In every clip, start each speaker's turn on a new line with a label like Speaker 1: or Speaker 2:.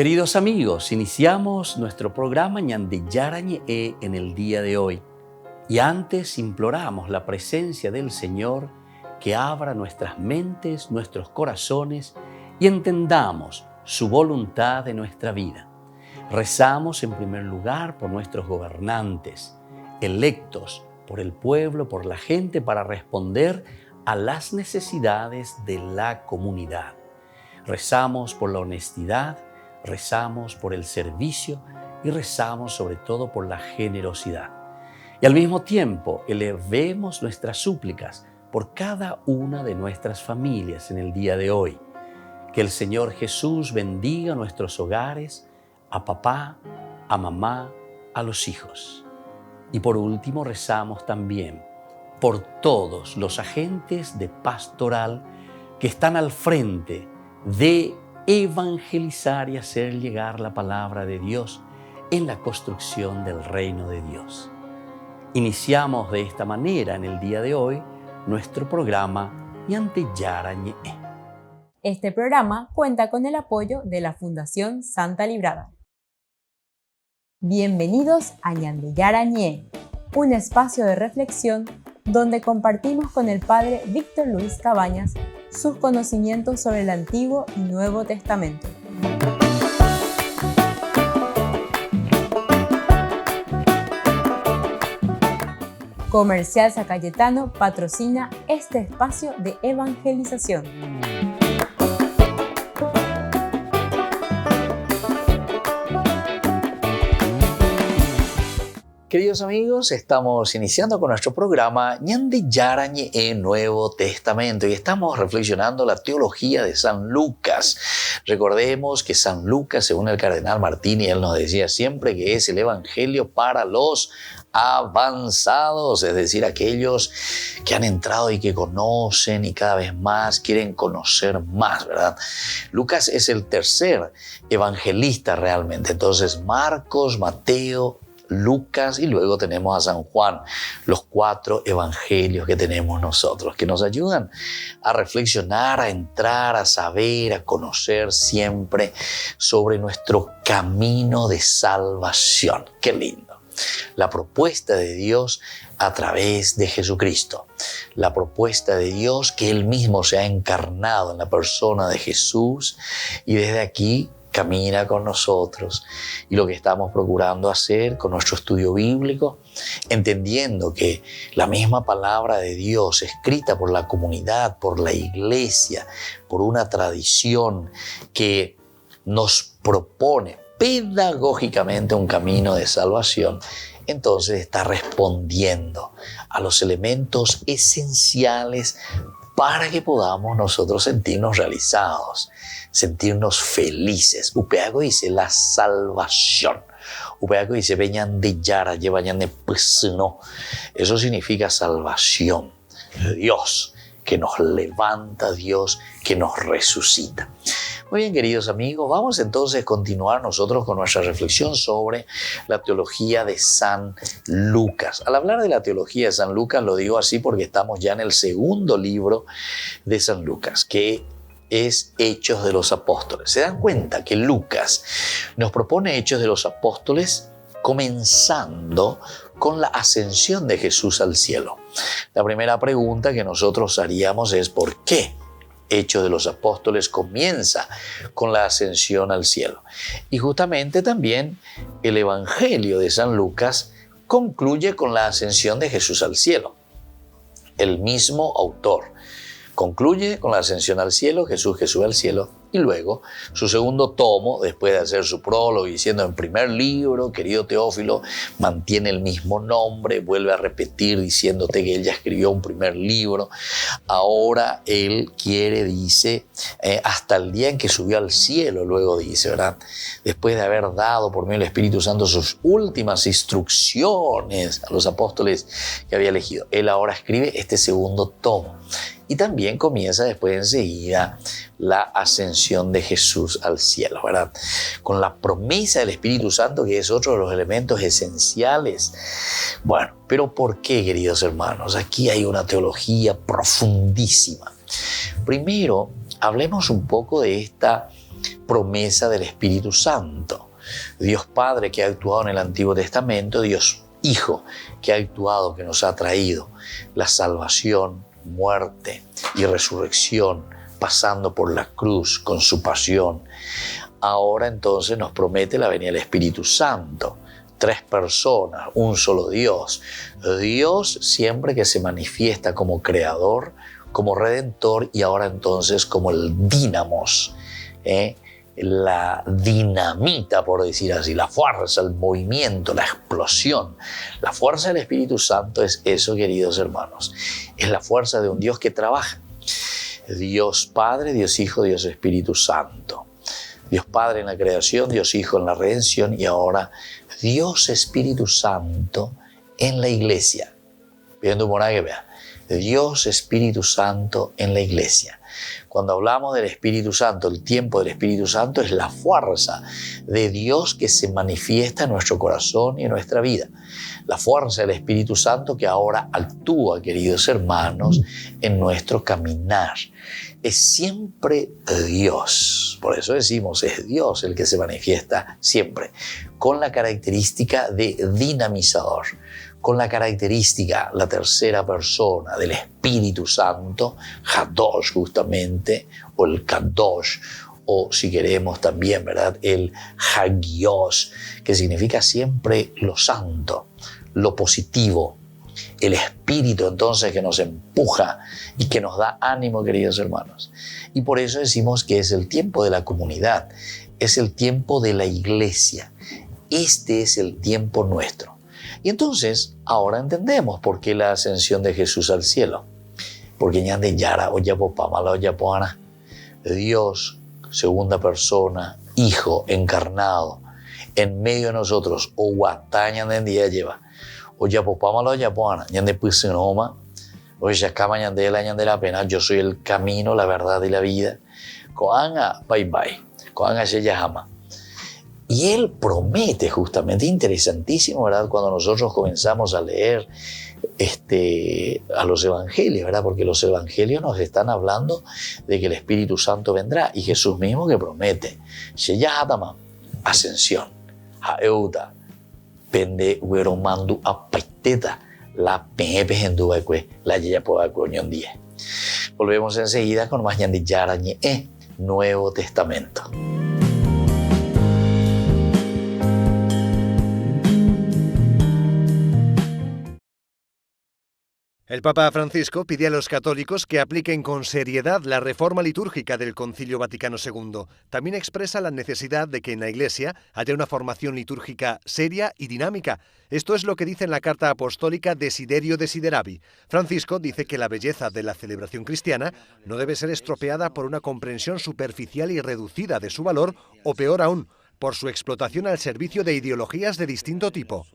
Speaker 1: Queridos amigos, iniciamos nuestro programa Ñande Yarañe en el día de hoy. Y antes imploramos la presencia del Señor que abra nuestras mentes, nuestros corazones y entendamos su voluntad de nuestra vida. Rezamos en primer lugar por nuestros gobernantes, electos por el pueblo, por la gente, para responder a las necesidades de la comunidad. Rezamos por la honestidad, rezamos por el servicio y rezamos sobre todo por la generosidad. Y al mismo tiempo elevemos nuestras súplicas por cada una de nuestras familias en el día de hoy. Que el Señor Jesús bendiga nuestros hogares, a papá, a mamá, a los hijos. Y por último rezamos también por todos los agentes de pastoral que están al frente de evangelizar y hacer llegar la palabra de Dios en la construcción del reino de Dios. Iniciamos de esta manera en el día de hoy nuestro programa Ñande Yarañe.
Speaker 2: Este programa cuenta con el apoyo de la Fundación Santa Librada. Bienvenidos a Ñande Yarañe, un espacio de reflexión donde compartimos con el Padre Víctor Luis Cabañas sus conocimientos sobre el Antiguo y Nuevo Testamento. Comercial San Cayetano patrocina este espacio de evangelización.
Speaker 3: Queridos amigos, estamos iniciando con nuestro programa Ñande Yarañe en Nuevo Testamento y estamos reflexionando la teología de San Lucas. Recordemos que San Lucas, según el cardenal Martini, él nos decía siempre que es el evangelio para los avanzados, es decir, aquellos que han entrado y que conocen y cada vez más quieren conocer más, ¿verdad? Lucas es el tercer evangelista realmente, entonces Marcos, Mateo, Lucas y luego tenemos a San Juan, los 4 evangelios que tenemos nosotros, que nos ayudan a reflexionar, a entrar, a saber, a conocer siempre sobre nuestro camino de salvación. ¡Qué lindo! La propuesta de Dios a través de Jesucristo, la propuesta de Dios que Él mismo se ha encarnado en la persona de Jesús y desde aquí camina con nosotros. Y lo que estamos procurando hacer con nuestro estudio bíblico, entendiendo que la misma palabra de Dios escrita por la comunidad, por la iglesia, por una tradición que nos propone pedagógicamente un camino de salvación, entonces está respondiendo a los elementos esenciales para que podamos nosotros sentirnos realizados, sentirnos felices. Upeago dice la salvación. Upeago dice Ñande Yarañe, Ñande Pesino. Eso significa salvación. Dios que nos levanta, Dios que nos resucita. Muy bien, queridos amigos, vamos entonces a continuar nosotros con nuestra reflexión sobre la teología de San Lucas. Al hablar de la teología de San Lucas, lo digo así porque estamos ya en el segundo libro de San Lucas, que es Hechos de los Apóstoles. Se dan cuenta que Lucas nos propone Hechos de los Apóstoles comenzando con la ascensión de Jesús al cielo. La primera pregunta que nosotros haríamos es ¿por qué Hechos de los Apóstoles comienza con la ascensión al cielo? Y justamente también el Evangelio de San Lucas concluye con la ascensión de Jesús al cielo. El mismo autor concluye con la ascensión al cielo, Jesús que sube al cielo, y luego su segundo tomo, después de hacer su prólogo diciendo en primer libro, querido Teófilo, mantiene el mismo nombre, vuelve a repetir diciéndote que él ya escribió un primer libro. Ahora él quiere, dice, hasta el día en que subió al cielo, luego dice, ¿verdad? Después de haber dado por medio del Espíritu Santo sus últimas instrucciones a los apóstoles que había elegido. Él ahora escribe este segundo tomo. Y también comienza después enseguida la ascensión de Jesús al cielo, ¿verdad? Con la promesa del Espíritu Santo, que es otro de los elementos esenciales. Bueno, pero ¿por qué, queridos hermanos? Aquí hay una teología profundísima. Primero, hablemos un poco de esta promesa del Espíritu Santo. Dios Padre que ha actuado en el Antiguo Testamento, Dios Hijo que ha actuado, que nos ha traído la salvación, muerte y resurrección, pasando por la cruz con su pasión. Ahora entonces nos promete la venida del Espíritu Santo. 3 personas, un solo Dios. Dios siempre que se manifiesta como creador, como redentor y ahora entonces como el dínamos, la dinamita, por decir así, la fuerza, el movimiento, la explosión. La fuerza del Espíritu Santo es eso, queridos hermanos. Es la fuerza de un Dios que trabaja. Dios Padre, Dios Hijo, Dios Espíritu Santo. Dios Padre en la creación, Dios Hijo en la redención y ahora Dios Espíritu Santo en la iglesia. Viendo por ahí que vea. Dios Espíritu Santo en la iglesia. Cuando hablamos del Espíritu Santo, el tiempo del Espíritu Santo es la fuerza de Dios que se manifiesta en nuestro corazón y en nuestra vida. La fuerza del Espíritu Santo que ahora actúa, queridos hermanos, en nuestro caminar. Es siempre Dios. Por eso decimos, es Dios el que se manifiesta siempre, con la característica de dinamizador, con la característica, la tercera persona del Espíritu Santo, Hadosh justamente, o el Kadosh, o si queremos también, ¿verdad?, el Hagios, que significa siempre lo santo, lo positivo, el Espíritu entonces que nos empuja y que nos da ánimo, queridos hermanos. Y por eso decimos que es el tiempo de la comunidad, es el tiempo de la iglesia. Este es el tiempo nuestro. Y entonces, ahora entendemos por qué la ascensión de Jesús al cielo. Porque ñande yara oya popamala oya poana. Dios, segunda persona, Hijo encarnado, en medio de nosotros, o guataña de día lleva. Oya popamala oya poana, ñande pusinoma, oya cama ñande la pena, yo soy el camino, la verdad y la vida. Coanga, bye bye, coanga se llama. Y Él promete justamente, interesantísimo, ¿verdad? Cuando nosotros comenzamos a leer a los evangelios, ¿verdad? Porque los evangelios nos están hablando de que el Espíritu Santo vendrá y Jesús mismo que promete. Sheyatama, ascensión. Haeuta, pende hueromandu apaiteta, la pepe en duecue, la yeyapoa coñón 10. Volvemos enseguida con más ñandi yarañe, Nuevo Testamento.
Speaker 4: El Papa Francisco pide a los católicos que apliquen con seriedad la reforma litúrgica del Concilio Vaticano II. También expresa la necesidad de que en la Iglesia haya una formación litúrgica seria y dinámica. Esto es lo que dice en la carta apostólica Desiderio Desideravi. Francisco dice que la belleza de la celebración cristiana no debe ser estropeada por una comprensión superficial y reducida de su valor, o peor aún, por su explotación al servicio de ideologías de distinto tipo.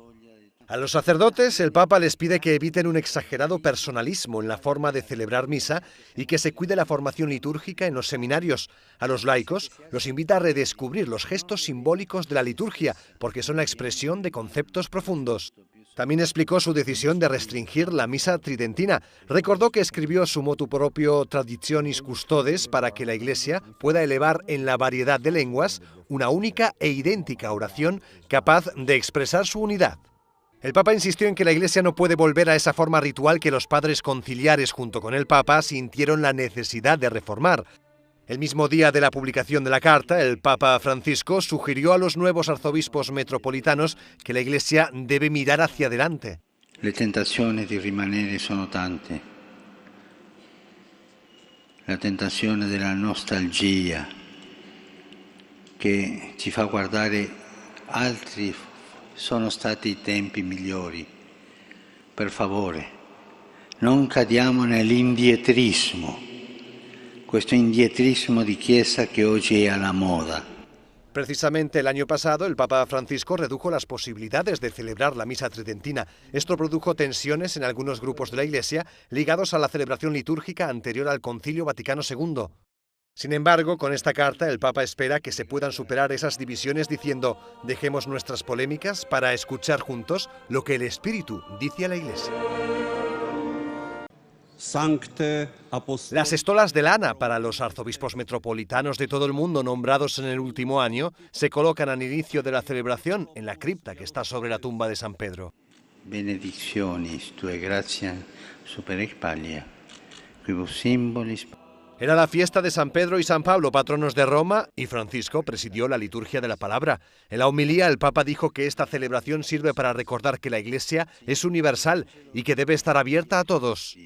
Speaker 4: A los sacerdotes, el Papa les pide que eviten un exagerado personalismo en la forma de celebrar misa y que se cuide la formación litúrgica en los seminarios. A los laicos los invita a redescubrir los gestos simbólicos de la liturgia, porque son la expresión de conceptos profundos. También explicó su decisión de restringir la misa tridentina. Recordó que escribió su motu propio Traditionis Custodes para que la Iglesia pueda elevar en la variedad de lenguas una única e idéntica oración capaz de expresar su unidad. El Papa insistió en que la Iglesia no puede volver a esa forma ritual que los padres conciliares junto con el Papa sintieron la necesidad de reformar. El mismo día de la publicación de la carta, el Papa Francisco sugirió a los nuevos arzobispos metropolitanos que la Iglesia debe mirar hacia adelante.
Speaker 5: Le tentazioni di rimanere sono tante. La tentazione della nostalgia che ci fa guardare altri sono stati i tempi migliori. Per favore, non cadiamo nell'indietrismo, questo indietrismo di Chiesa che oggi è alla moda.
Speaker 4: Precisamente el año pasado, el Papa Francisco redujo las posibilidades de celebrar la misa tridentina. Esto produjo tensiones en algunos grupos de la Iglesia ligados a la celebración litúrgica anterior al Concilio Vaticano II. Sin embargo, con esta carta el Papa espera que se puedan superar esas divisiones diciendo: dejemos nuestras polémicas para escuchar juntos lo que el Espíritu dice a la Iglesia.
Speaker 6: Sancte
Speaker 4: Las estolas de lana para los arzobispos metropolitanos de todo el mundo nombrados en el último año se colocan al inicio de la celebración en la cripta que está sobre la tumba de San Pedro.
Speaker 5: Benedictionis tue gratia super Espalia, quibus symbolis.
Speaker 4: Era la fiesta de San Pedro y San Pablo, patronos de Roma, y Francisco presidió la liturgia de la palabra. En la homilía, el Papa dijo que esta celebración sirve para recordar que la Iglesia es universal y que debe estar abierta a todos.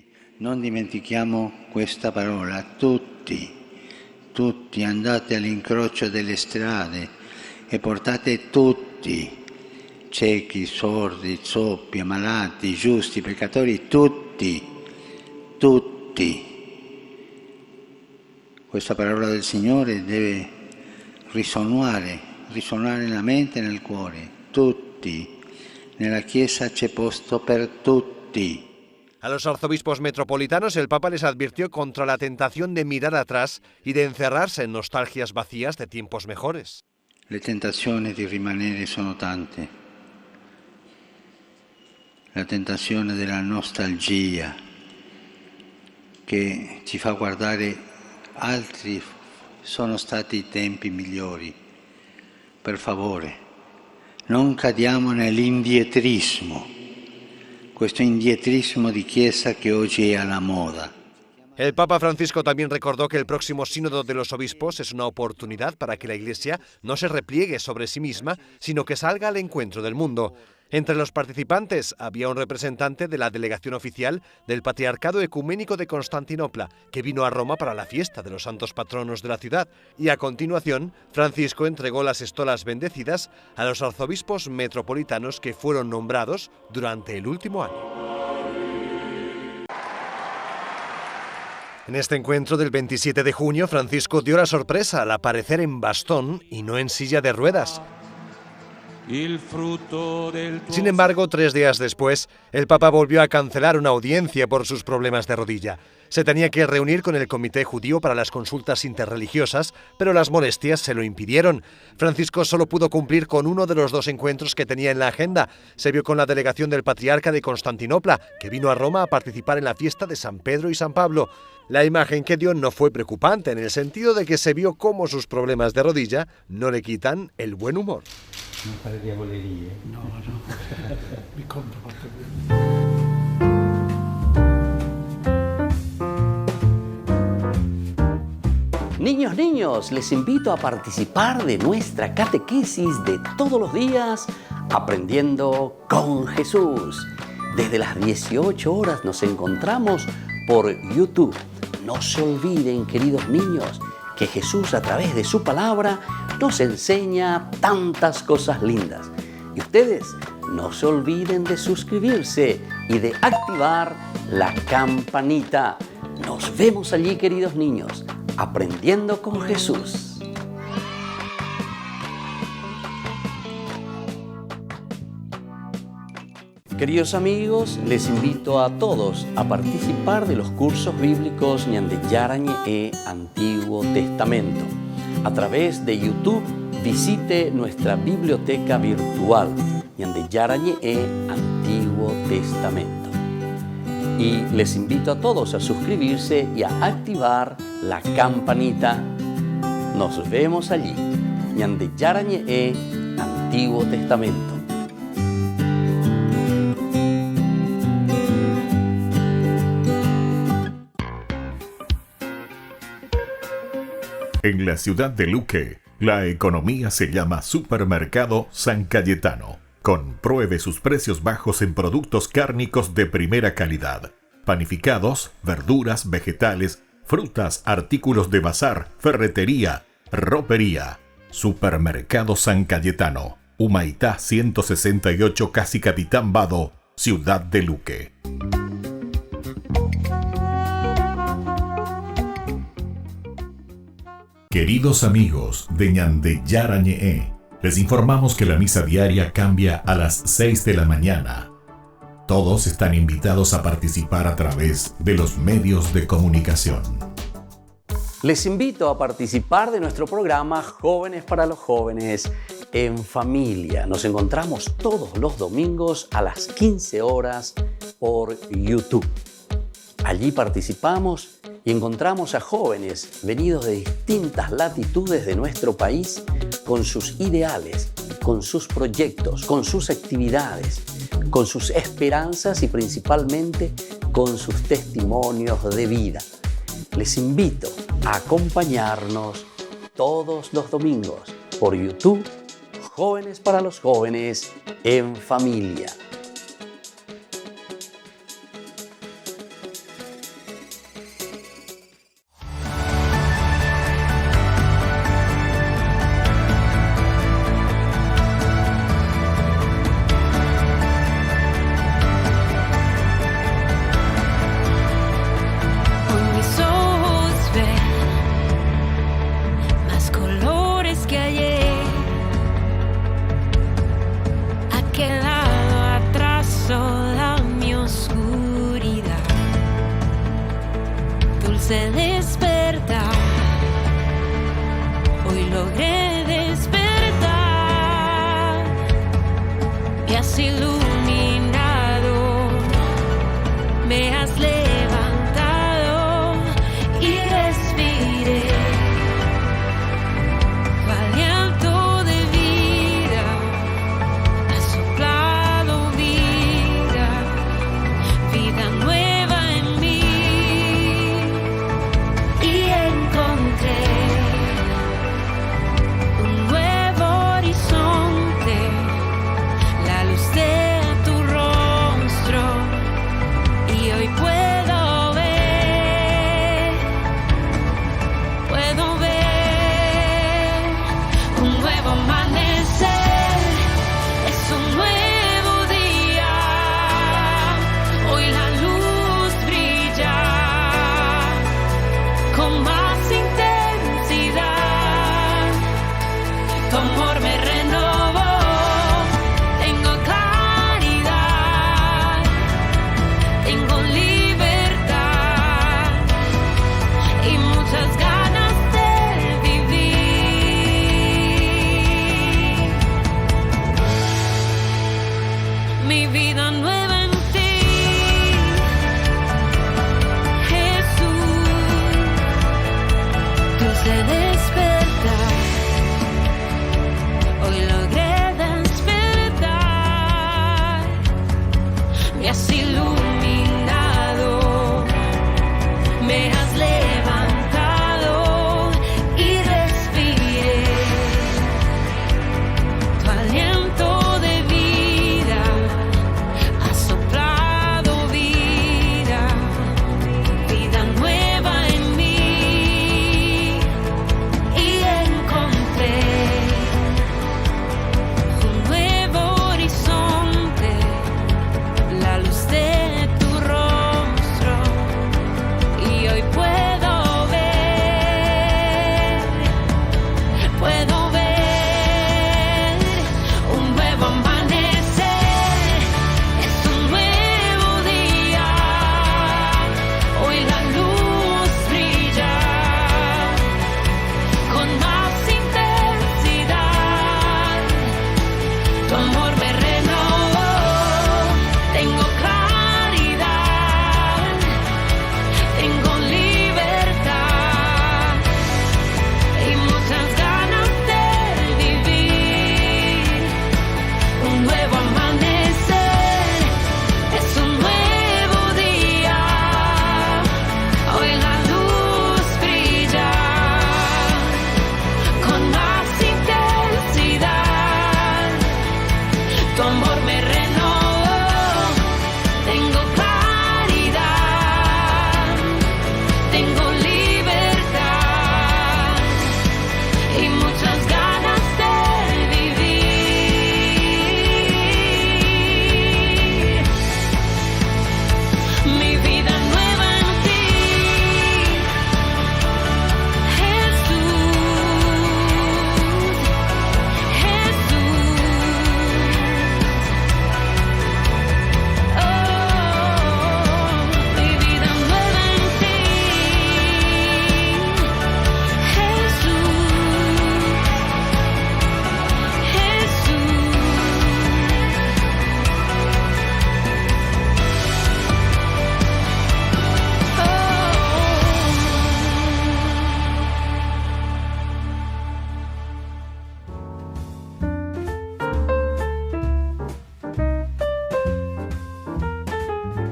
Speaker 5: Non dimentichiamo questa parola, tutti, tutti andate all'incrocio delle strade e portate tutti, ciechi, sordi, zoppi, malati, giusti, peccatori, tutti, tutti. Questa parola del Signore deve risuonare nella mente e nel cuore, tutti. Nella Chiesa c'è posto per tutti.
Speaker 4: A los arzobispos metropolitanos el Papa les advirtió contra la tentación de mirar atrás y de encerrarse en nostalgias vacías de tiempos mejores.
Speaker 5: Le tentazioni di rimanere sono tante. La tentazione della nostalgia che ci fa guardare altri sono stati i tempi migliori. Per favore, non cadiamo nell'indietrismo. Questo indietrismo di Chiesa che oggi è alla moda.
Speaker 4: El Papa Francisco también recordó que el próximo sínodo de los obispos es una oportunidad para que la Iglesia no se repliegue sobre sí misma, sino que salga al encuentro del mundo. Entre los participantes había un representante de la delegación oficial del Patriarcado Ecuménico de Constantinopla, que vino a Roma para la fiesta de los santos patronos de la ciudad, y a continuación Francisco entregó las estolas bendecidas a los arzobispos metropolitanos que fueron nombrados durante el último año. En este encuentro del 27 de junio, Francisco dio la sorpresa al aparecer en bastón y no en silla de ruedas. Sin embargo, 3 días después, el Papa volvió a cancelar una audiencia por sus problemas de rodilla. Se tenía que reunir con el Comité Judío para las consultas interreligiosas, pero las molestias se lo impidieron. Francisco solo pudo cumplir con uno de los 2 encuentros que tenía en la agenda. Se vio con la delegación del Patriarca de Constantinopla, que vino a Roma a participar en la fiesta de San Pedro y San Pablo. La imagen que dio no fue preocupante, en el sentido de que se vio cómo sus problemas de rodilla no le quitan el buen humor.
Speaker 5: Non fare diavolerie.
Speaker 6: No. Mi compro qualche.
Speaker 1: Niños, les invito a participar de nuestra catequesis de todos los días, aprendiendo con Jesús. Desde las 18 horas nos encontramos por YouTube. No se olviden, queridos niños, que Jesús a través de su palabra nos enseña tantas cosas lindas. Y ustedes no se olviden de suscribirse y de activar la campanita. Nos vemos allí, queridos niños, aprendiendo con Jesús. Queridos amigos, les invito a todos a participar de los cursos bíblicos Ñande Yarañe e Antiguo Testamento. A través de YouTube, visite nuestra biblioteca virtual Ñande Yarañe e Antiguo Testamento. Y les invito a todos a suscribirse y a activar la campanita. Nos vemos allí. Ñande Yarañe e Antiguo Testamento.
Speaker 7: En la ciudad de Luque, la economía se llama Supermercado San Cayetano. Compruebe sus precios bajos en productos cárnicos de primera calidad. Panificados, verduras, vegetales, frutas, artículos de bazar, ferretería, ropería. Supermercado San Cayetano, Humaitá 168, Casi Capitán Vado, ciudad de Luque. Queridos amigos de Ñande Yarañe, les informamos que la misa diaria cambia a las 6 de la mañana. Todos están invitados a participar a través de los medios de comunicación.
Speaker 1: Les invito a participar de nuestro programa Jóvenes para los Jóvenes en Familia. Nos encontramos todos los domingos a las 15 horas por YouTube. Allí participamos y encontramos a jóvenes venidos de distintas latitudes de nuestro país con sus ideales, con sus proyectos, con sus actividades, con sus esperanzas y principalmente con sus testimonios de vida. Les invito a acompañarnos todos los domingos por YouTube, Jóvenes para los Jóvenes en Familia.
Speaker 8: Se despertar, hoy logré despertar, me has iluminado, me has levantado y respiré tu aliento de vida, has soplado vida, vida nueva en mí. Un nuevo horizonte, la luz de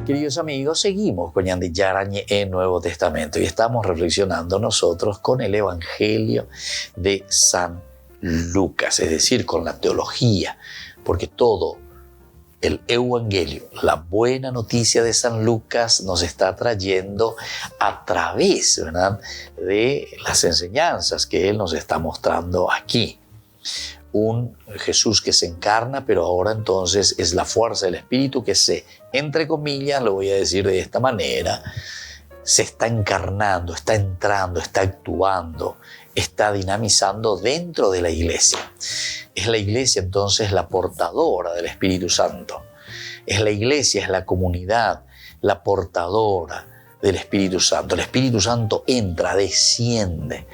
Speaker 3: Queridos amigos, seguimos con Ñande Yarañe en Nuevo Testamento y estamos reflexionando nosotros con el Evangelio de San Lucas, es decir, con la teología, porque todo el Evangelio, la buena noticia de San Lucas, nos está trayendo a través, ¿verdad?, de las enseñanzas que él nos está mostrando aquí. Un Jesús que se encarna, pero ahora entonces es la fuerza del Espíritu que se, entre comillas, lo voy a decir de esta manera, se está encarnando, está entrando, está actuando, está dinamizando dentro de la iglesia. Es la iglesia entonces la portadora del Espíritu Santo. Es la iglesia, es la comunidad, la portadora del Espíritu Santo. El Espíritu Santo entra, desciende.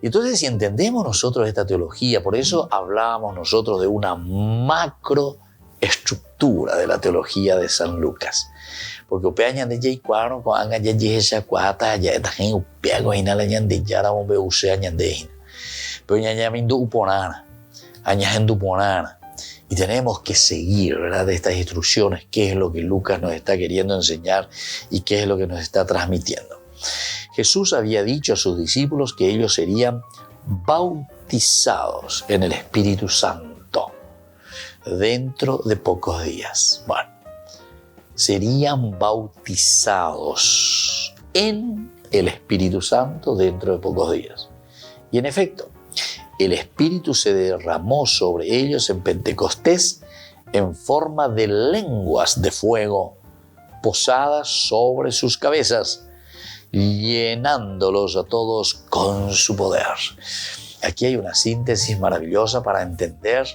Speaker 3: Entonces, si entendemos nosotros esta teología, por eso hablábamos nosotros de una macroestructura de la teología de San Lucas. Porque upea ñande jay cuaro con anga ya esa cuata ya esta gente upea con ina la ñande ya la bombe usea ñande ina. Pero ñanya mindu uponana, aña gente uponana. Y tenemos que seguir, ¿verdad?, de estas instrucciones, qué es lo que Lucas nos está queriendo enseñar y qué es lo que nos está transmitiendo. Jesús había dicho a sus discípulos que ellos serían bautizados en el Espíritu Santo dentro de pocos días. Bueno, serían bautizados en el Espíritu Santo dentro de pocos días. Y en efecto, el Espíritu se derramó sobre ellos en Pentecostés en forma de lenguas de fuego posadas sobre sus cabezas, llenándolos a todos con su poder. Aquí hay una síntesis maravillosa para entender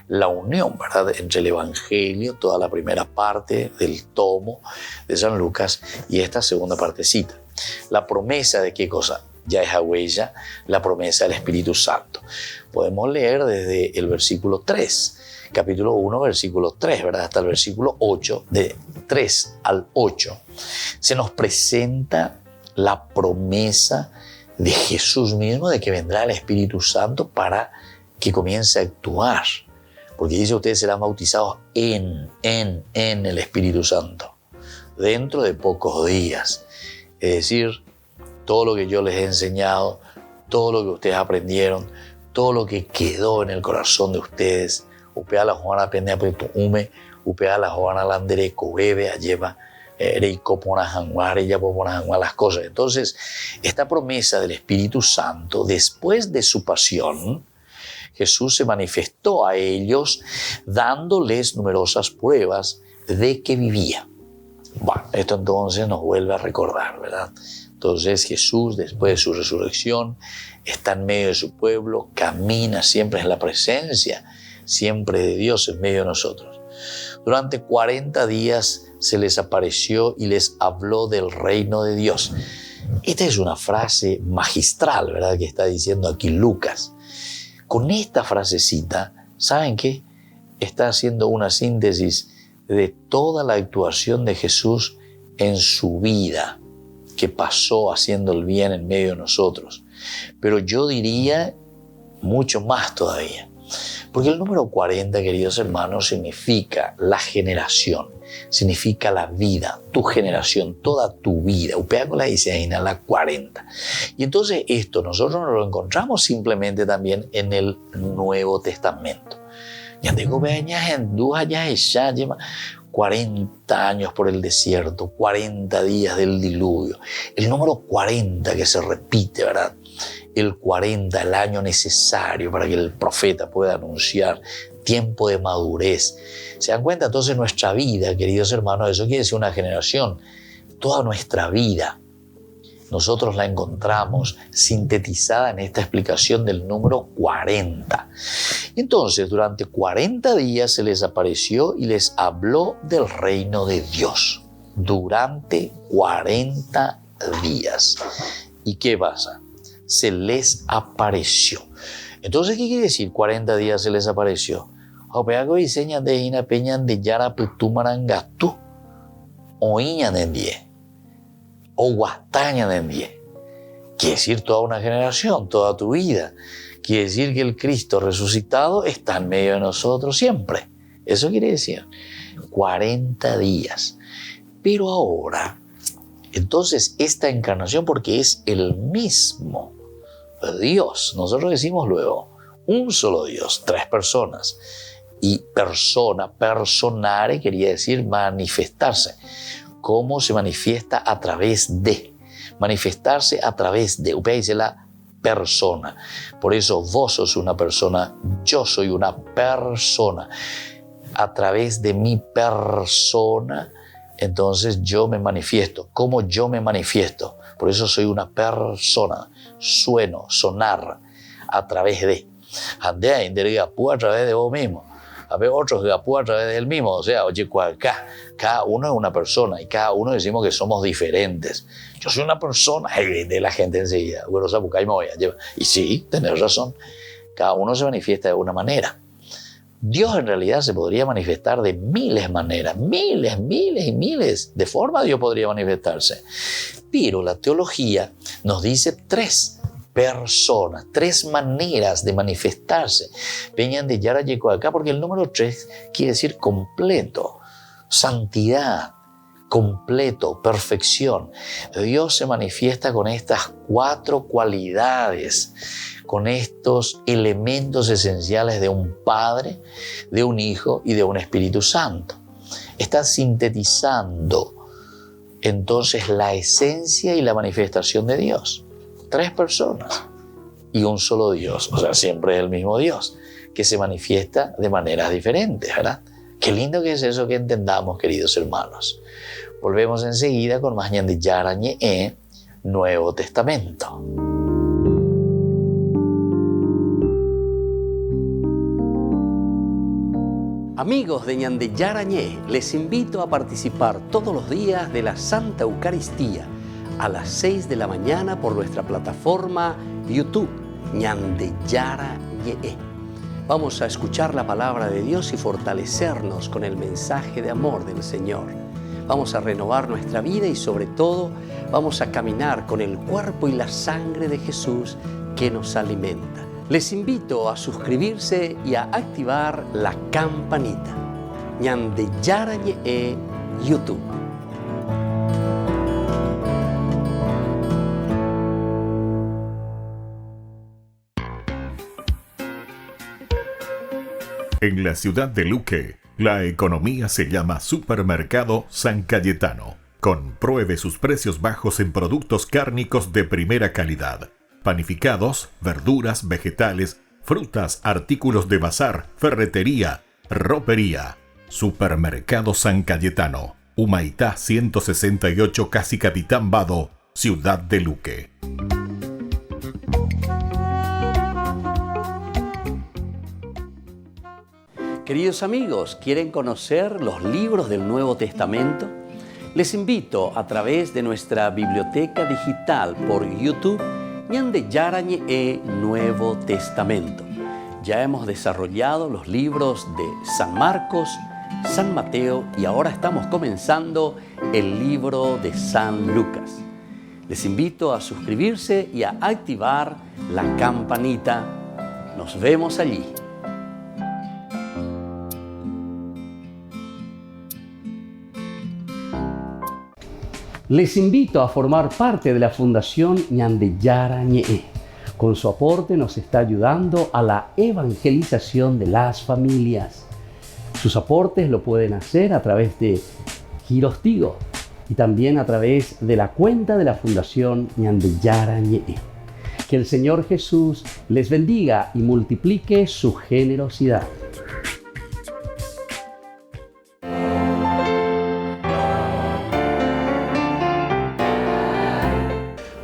Speaker 3: la unión, ¿verdad?, entre el Evangelio, toda la primera parte del tomo de San Lucas, y esta segunda partecita. La promesa de qué cosa, ya es a huella, la promesa del Espíritu Santo. Podemos leer desde el versículo 3, capítulo 1, versículo 3, ¿verdad?, hasta el versículo 8, de 3 al 8. Se nos presenta la promesa de Jesús mismo de que vendrá el Espíritu Santo para que comience a actuar. Porque dice, ustedes serán bautizados en el Espíritu Santo dentro de pocos días. Es decir, todo lo que yo les he enseñado, todo lo que ustedes aprendieron, todo lo que quedó en el corazón de ustedes, upea la Juana pende a ume, upea la Juana landere cobebe a lleva las cosas. Entonces, esta promesa del Espíritu Santo, después de su pasión, Jesús se manifestó a ellos dándoles numerosas pruebas de que vivía. Bueno, esto entonces nos vuelve a recordar, ¿verdad? Entonces Jesús, después de su resurrección, está en medio de su pueblo, camina siempre en la presencia, siempre de Dios en medio de nosotros. Durante 40 días se les apareció y les habló del reino de Dios. Esta es una frase magistral, ¿verdad?, que está diciendo aquí Lucas. Con esta frasecita, ¿saben qué? Está haciendo una síntesis de toda la actuación de Jesús en su vida, que pasó haciendo el bien en medio de nosotros. Pero yo diría mucho más todavía. Porque el número 40, queridos hermanos, significa la generación, significa la vida, tu generación, toda tu vida. Upea con la dice ahí, la 40. Y entonces esto nosotros no lo encontramos simplemente también en el Nuevo Testamento. Ya tengo 40 años por el desierto, 40 días del diluvio. El número 40 que se repite, ¿verdad? El 40, el año necesario para que el profeta pueda anunciar, tiempo de madurez. ¿Se dan cuenta? Entonces nuestra vida, queridos hermanos, eso quiere decir una generación, toda nuestra vida, nosotros la encontramos sintetizada en esta explicación del número 40. Entonces, durante 40 días se les apareció y les habló del reino de Dios. Durante 40 días. ¿Y qué pasa? Se les apareció. Entonces, ¿qué quiere decir 40 días se les apareció? Opeago y señas de ina peñan de yara putumarangatu. Oiñan en 10. O guastañan en 10. Quiere decir toda una generación, toda tu vida. Quiere decir que el Cristo resucitado está en medio de nosotros siempre. Eso quiere decir 40 días. Pero ahora, entonces esta encarnación, porque es el mismo Dios, nosotros decimos luego, un solo Dios, 3 personas. Y persona, personare, quería decir manifestarse. ¿Cómo se manifiesta? A través de. Manifestarse a través de. Usted dice la persona. Por eso vos sos una persona, yo soy una persona. A través de mi persona, entonces yo me manifiesto. ¿Cómo yo me manifiesto? Por eso soy una persona. Sueno, sonar, a través de. Andea indergapú a través de vos mismo. A ver, otros gapú a través del mismo. O sea, oye, cada uno es una persona y cada uno decimos que somos diferentes. Yo soy una persona, de la gente enseguida. Bueno, y sí, tenés razón. Cada uno se manifiesta de una manera. Dios en realidad se podría manifestar de miles de maneras, miles y miles de formas Dios podría manifestarse. Pero la teología nos dice 3 personas, 3 maneras de manifestarse. Venían de Yara llegó acá porque el número 3 quiere decir completo, santidad, completo, perfección. Dios se manifiesta con estas 4 cualidades, con estos elementos esenciales de un Padre, de un Hijo y de un Espíritu Santo. Está sintetizando entonces la esencia y la manifestación de Dios. 3 personas y un solo Dios, o sea, siempre es el mismo Dios, que se manifiesta de maneras diferentes, ¿verdad? Qué lindo que es eso que entendamos, queridos hermanos. Volvemos enseguida con más Ñande Yarañe, Nuevo Testamento.
Speaker 1: Amigos de Ñande Yarañe, les invito a participar todos los días de la Santa Eucaristía a las 6 de la mañana por nuestra plataforma YouTube, Ñande Yarañe. Vamos a escuchar la palabra de Dios y fortalecernos con el mensaje de amor del Señor. Vamos a renovar nuestra vida y sobre todo vamos a caminar con el cuerpo y la sangre de Jesús que nos alimenta. Les invito a suscribirse y a activar la campanita. Ñande Yarañe YouTube.
Speaker 7: En la ciudad de Luque, la economía se llama Supermercado San Cayetano. Compruebe sus precios bajos en productos cárnicos de primera calidad. Panificados, verduras, vegetales, frutas, artículos de bazar, ferretería, ropería. Supermercado San Cayetano, Humaitá 168, Casi Capitán Vado, Ciudad de Luque.
Speaker 1: Queridos amigos, ¿quieren conocer los libros del Nuevo Testamento? Les invito a través de nuestra biblioteca digital por YouTube, Ñande Yarañe Nuevo Testamento. Ya hemos desarrollado los libros de San Marcos, San Mateo y ahora estamos comenzando el libro de San Lucas. Les invito a suscribirse y a activar la campanita. Nos vemos allí. Les invito a formar parte de la Fundación Ñande Yarañe. Con su aporte nos está ayudando a la evangelización de las familias. Sus aportes lo pueden hacer a través de Giros Tigo y también a través de la cuenta de la Fundación Ñande Yarañe. Que el Señor Jesús les bendiga y multiplique su generosidad.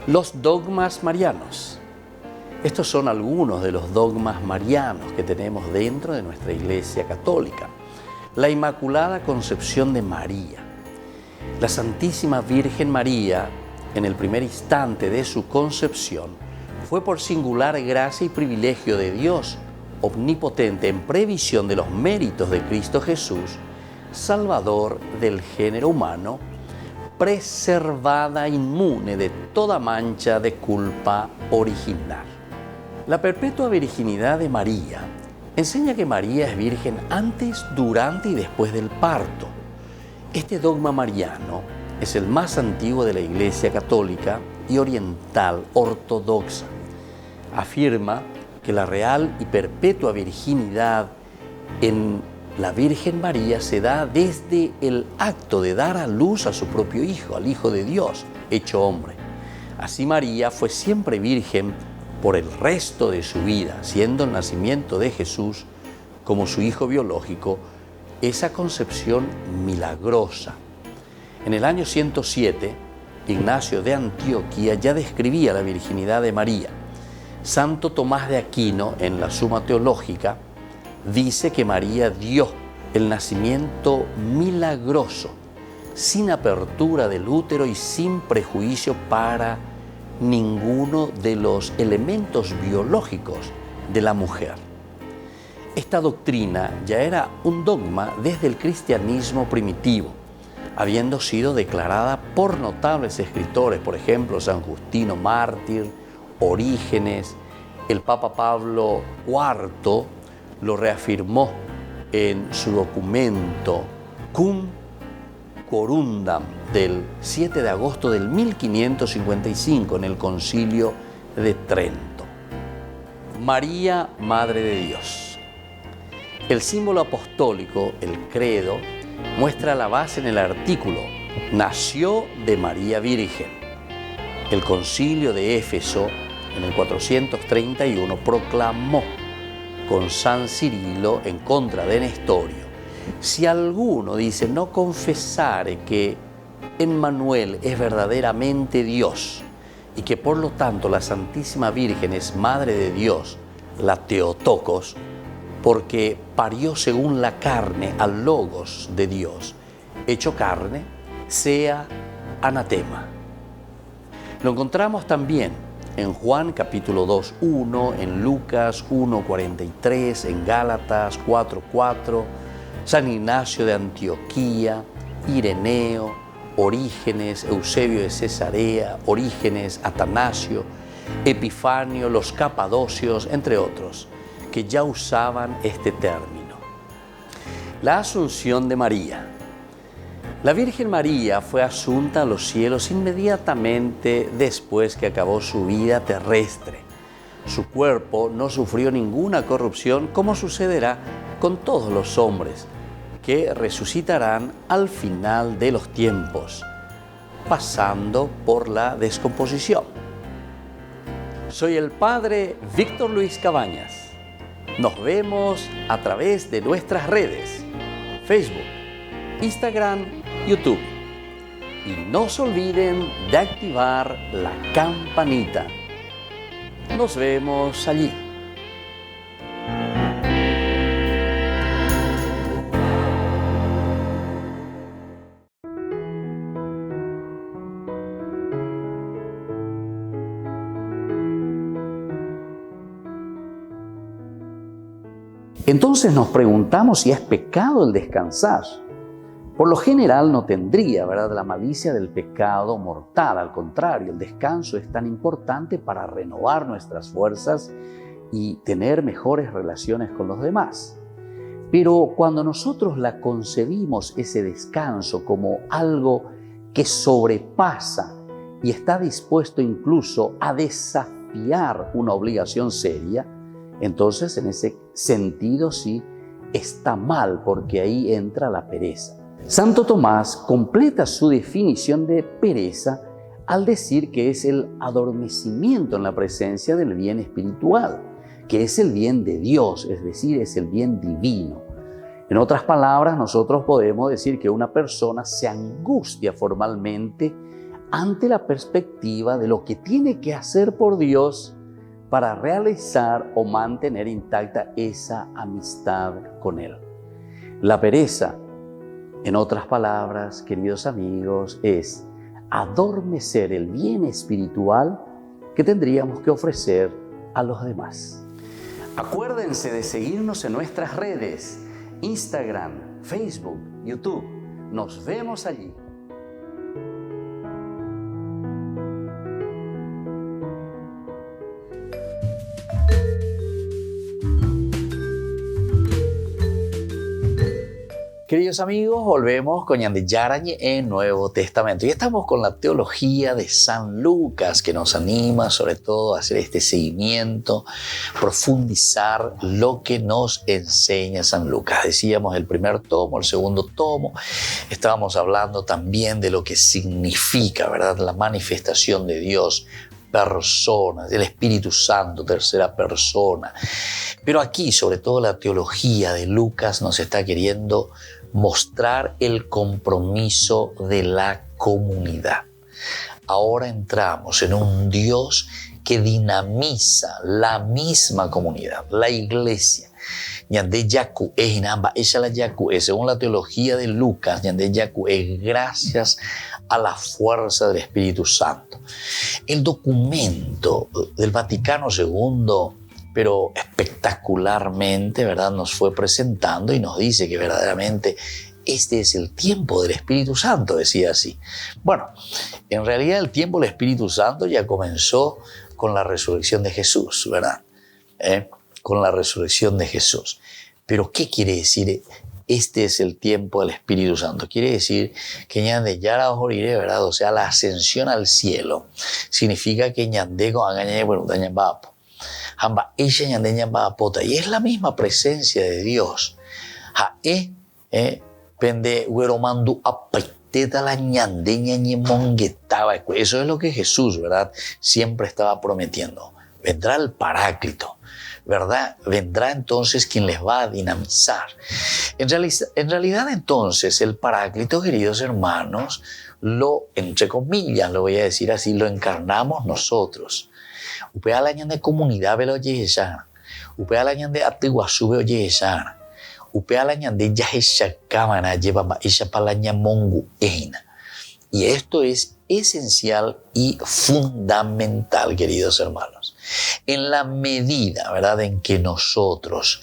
Speaker 1: Los dogmas marianos. Estos son algunos de los dogmas marianos que tenemos dentro de nuestra Iglesia Católica. La Inmaculada Concepción de María. La Santísima Virgen María, en el primer instante de su concepción, fue por singular gracia y privilegio de Dios omnipotente en previsión de los méritos de Cristo Jesús, Salvador del género humano, preservada inmune de toda mancha de culpa original. La perpetua virginidad de María enseña que María es virgen antes, durante y después del parto. Este dogma mariano es el más antiguo de la Iglesia católica y oriental ortodoxa. Afirma que la real y perpetua virginidad en la Virgen María se da desde el acto de dar a luz a su propio Hijo, al Hijo de Dios, hecho hombre. Así María fue siempre virgen por el resto de su vida, siendo el nacimiento de Jesús como su hijo biológico, esa concepción milagrosa. En el año 107, Ignacio de Antioquía ya describía la virginidad de María. Santo Tomás de Aquino, en la Suma Teológica, dice que María dio el nacimiento milagroso, sin apertura del útero y sin prejuicio para ninguno de los elementos biológicos de la mujer. Esta doctrina ya era un dogma desde el cristianismo primitivo, habiendo sido declarada por notables escritores, por ejemplo, San Justino Mártir, Orígenes. El Papa Pablo IV lo reafirmó en su documento Cum Corundam del 7 de agosto del 1555 en el Concilio de Trento. María, Madre de Dios. El símbolo apostólico, el credo, muestra la base en el artículo nació de María Virgen. El Concilio de Éfeso, en el 431, proclamó con San Cirilo en contra de Nestorio: si alguno dice no confesare que Emmanuel es verdaderamente Dios y que por lo tanto la Santísima Virgen es Madre de Dios, la Theotokos, porque parió según la carne al Logos de Dios, hecho carne, sea anatema. Lo encontramos también en Juan capítulo 2:1, en Lucas 1:43, en Gálatas 4:4, San Ignacio de Antioquía, Ireneo, Orígenes, Eusebio de Cesarea, Orígenes, Atanasio, Epifanio, los Capadocios, entre otros, que ya usaban este término. La Asunción de María. La Virgen María fue asunta a los cielos inmediatamente después que acabó su vida terrestre. Su cuerpo no sufrió ninguna corrupción, como sucederá con todos los hombres, que resucitarán al final de los tiempos, pasando por la descomposición. Soy el Padre Víctor Luis Cabañas. Nos vemos a través de nuestras redes, Facebook, Instagram, YouTube. Y no se olviden de activar la campanita. Nos vemos allí. Entonces nos preguntamos si es pecado el descansar. Por lo general no tendría, ¿verdad?, la malicia del pecado mortal. Al contrario, el descanso es tan importante para renovar nuestras fuerzas y tener mejores relaciones con los demás. Pero cuando nosotros la concebimos, ese descanso, como algo que sobrepasa y está dispuesto incluso a desafiar una obligación seria, entonces en ese sentido sí está mal, porque ahí entra la pereza. Santo Tomás completa su definición de pereza al decir que es el adormecimiento en la presencia del bien espiritual, que es el bien de Dios, es decir, es el bien divino. En otras palabras, nosotros podemos decir que una persona se angustia formalmente ante la perspectiva de lo que tiene que hacer por Dios para realizar o mantener intacta esa amistad con Él. La pereza, en otras palabras, queridos amigos, es adormecer el bien espiritual que tendríamos que ofrecer a los demás. Acuérdense de seguirnos en nuestras redes, Instagram, Facebook, YouTube. Nos vemos allí.
Speaker 3: Queridos amigos, volvemos con Ñande Yarañe en Nuevo Testamento y estamos con la teología de San Lucas que nos anima sobre todo a hacer este seguimiento, profundizar lo que nos enseña San Lucas. Decíamos el primer tomo, el segundo tomo, estábamos hablando también de lo que significa, ¿verdad?, la manifestación de Dios, personas, del Espíritu Santo, tercera persona. Pero aquí, sobre todo la teología de Lucas nos está queriendo mostrar el compromiso de la comunidad. Ahora entramos en un Dios que dinamiza la misma comunidad, la iglesia. Ñande Yaku es inamba, ella la Yaku es, según la teología de Lucas, Ñande Yaku es gracias a la fuerza del Espíritu Santo. El documento del Vaticano II, pero espectacularmente, ¿verdad?, nos fue presentando y nos dice que verdaderamente este es el tiempo del Espíritu Santo, decía así. Bueno, en realidad el tiempo del Espíritu Santo ya comenzó con la resurrección de Jesús, ¿verdad? Con la resurrección de Jesús. Pero ¿qué quiere decir? Este es el tiempo del Espíritu Santo. Quiere decir que Ñande Yara Jorire, ¿verdad? O sea, la ascensión al cielo significa que Ñande con Angañe, bueno, Dañambapo. Hamba ella Ñande Ñambapota. Y es la misma presencia de Dios. Pende Hueromandu apaiteta la Ñande Ñañe monguetaba. Eso es lo que Jesús, ¿verdad?, siempre estaba prometiendo. Vendrá el Paráclito, ¿verdad? Vendrá entonces quien les va a dinamizar. En realidad entonces el Paráclito, queridos hermanos, entre comillas, lo voy a decir así, lo encarnamos nosotros. Upea la ñande comunidad velo yeyana, upea la ñande atiguasube oyeyana, upea la ñande yaheshacamana lleva ella palaña mongu eina. Y esto es esencial y fundamental, queridos hermanos. En la medida, ¿verdad?, en que nosotros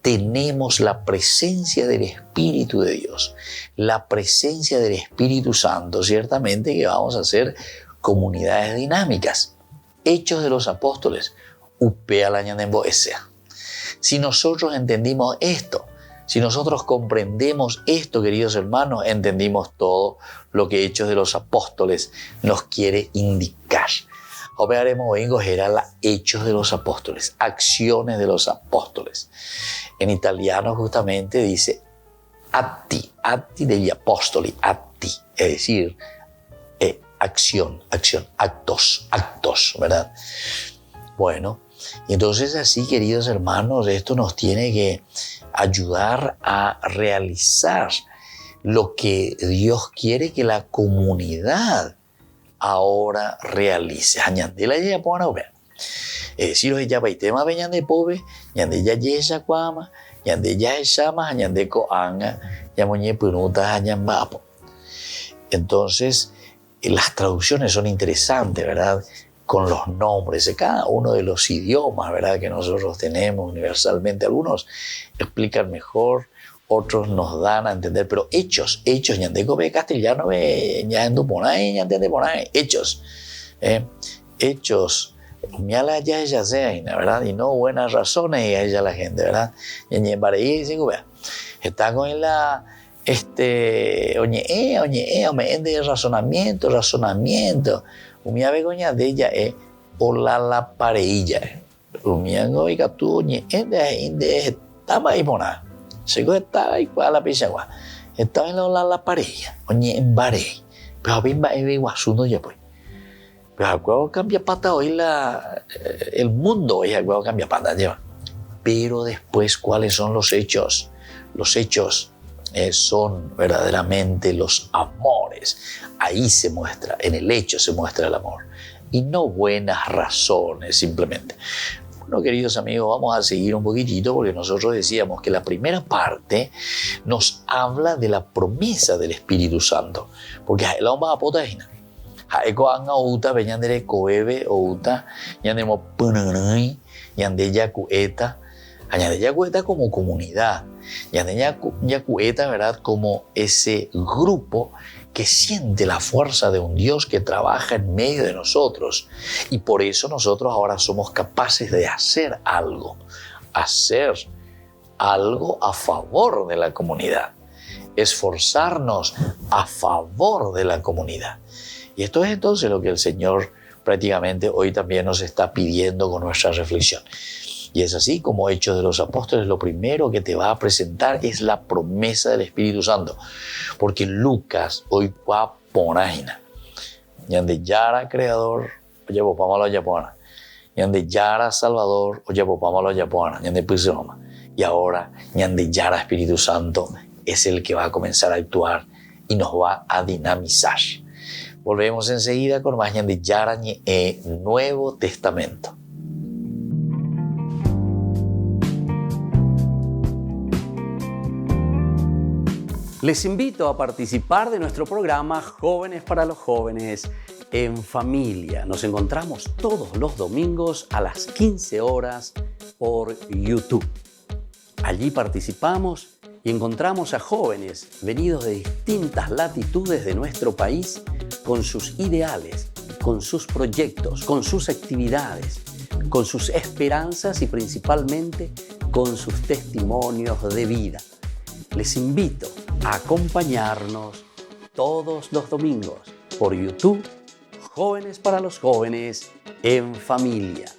Speaker 3: tenemos la presencia del Espíritu de Dios, la presencia del Espíritu Santo, ciertamente que vamos a ser comunidades dinámicas. Hechos de los Apóstoles, upea la ñandembo esea. Si nosotros entendimos esto, si nosotros comprendemos esto, queridos hermanos, entendimos todo lo que Hechos de los Apóstoles nos quiere indicar. Operaremos hoy en la Hechos de los Apóstoles, acciones de los apóstoles. En italiano justamente dice atti degli apostoli, atti, es decir, acción, actos, ¿verdad? Bueno, y entonces así, queridos hermanos, esto nos tiene que ayudar a realizar lo que Dios quiere que la comunidad ahora realice. Añandela ya pone ver. Es decir, hoy ya baitema beñande pobe, ñande ya yesa cuama, ñande ya esama, ñande coanga, ya moñe punuta añambapo. Entonces, las traducciones son interesantes, ¿verdad?, con los nombres de cada uno de los idiomas, ¿verdad?, que nosotros tenemos universalmente. Algunos explican mejor, otros nos dan a entender, pero hechos, ñandeco ve castellano, ve ñando ponay, ñandende ponay, hechos, miala ya ella sea, ¿verdad?, y no buenas razones y a ella la gente, ¿verdad?, ñañe bareí, está con la oñe, me ende razonamiento. Umia begoña de ella ola la pareilla. Umia no y tú oñe ende estaba y mona. Seguro estaba y cuál la pisagua. Estaba en la pareilla. Oñe en barei. Pero bimba ebe guasuno ya pues. Pero algo cambia pata hoy el mundo hoy algo cambia pata lleva. Pero después, ¿cuáles son los hechos? Los hechos son verdaderamente los amores. Ahí se muestra, en el hecho se muestra el amor. Y no buenas razones simplemente. Bueno, queridos amigos, vamos a seguir un poquitito porque nosotros decíamos que la primera parte nos habla de la promesa del Espíritu Santo. Porque la vamos a potajina. Haeko anga uta beñandere koebe uta ñandemo punanay ñande yakueta. Ñande yakueta como comunidad. Ñande yakueta, ¿verdad?, como ese grupo que siente la fuerza de un Dios que trabaja en medio de nosotros. Y por eso nosotros ahora somos capaces de hacer algo a favor de la comunidad. esforzarnos a favor de la comunidad. Y esto es entonces lo que el Señor prácticamente hoy también nos está pidiendo con nuestra reflexión. Y es así como Hechos de los Apóstoles, lo primero que te va a presentar es la promesa del Espíritu Santo. Porque Lucas hoy va ponajina. Yande Yara creador, oye, popámalo yapona. Yande Yara salvador, oye, popámalo yapona. Yande Pisoma. Y ahora, Yande Yara Espíritu Santo es el que va a comenzar a actuar y nos va a dinamizar. Volvemos enseguida con más Yande Yara Nuevo Testamento.
Speaker 1: Les invito a participar de nuestro programa Jóvenes para los Jóvenes en Familia. Nos encontramos todos los domingos a las 15 horas por YouTube. Allí participamos y encontramos a jóvenes venidos de distintas latitudes de nuestro país con sus ideales, con sus proyectos, con sus actividades, con sus esperanzas y principalmente con sus testimonios de vida. Les invito a acompañarnos todos los domingos por YouTube, Jóvenes para los Jóvenes en Familia.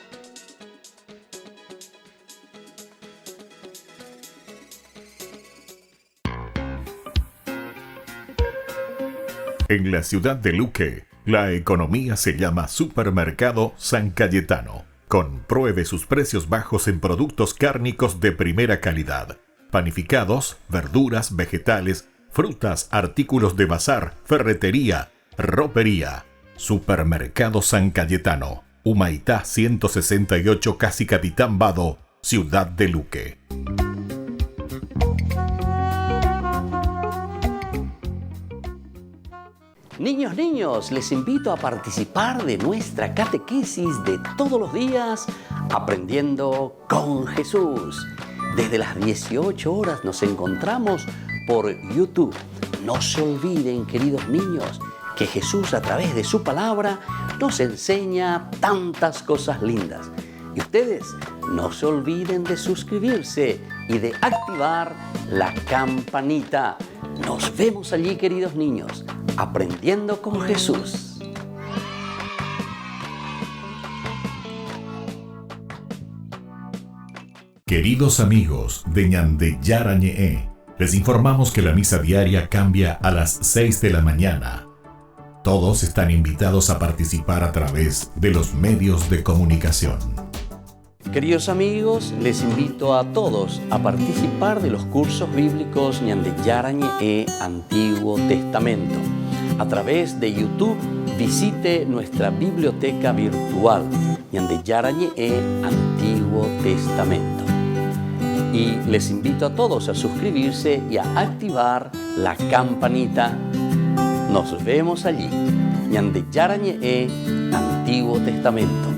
Speaker 7: En la ciudad de Luque, la economía se llama Supermercado San Cayetano. Compruebe sus precios bajos en productos cárnicos de primera calidad. Panificados, verduras, vegetales, frutas, artículos de bazar, ferretería, ropería. Supermercado San Cayetano, Humaitá 168, Casi Capitán Vado, Ciudad de Luque.
Speaker 1: Niños, les invito a participar de nuestra catequesis de todos los días, Aprendiendo con Jesús. Desde las 18 horas nos encontramos por YouTube. No se olviden, queridos niños, que Jesús a través de su palabra nos enseña tantas cosas lindas. Y ustedes no se olviden de suscribirse y de activar la campanita. Nos vemos allí, queridos niños, Aprendiendo con Jesús.
Speaker 7: Queridos amigos de Ñande Yarañe, les informamos que la misa diaria cambia a las 6 de la mañana. Todos están invitados a participar a través de los medios de comunicación.
Speaker 1: Queridos amigos, les invito a todos a participar de los cursos bíblicos Ñande Yarañe Antiguo Testamento. A través de YouTube, visite nuestra biblioteca virtual Ñande Yarañe Antiguo Testamento. Y les invito a todos a suscribirse y a activar la campanita. Nos vemos allí. Ñande Yarañe Antiguo Testamento.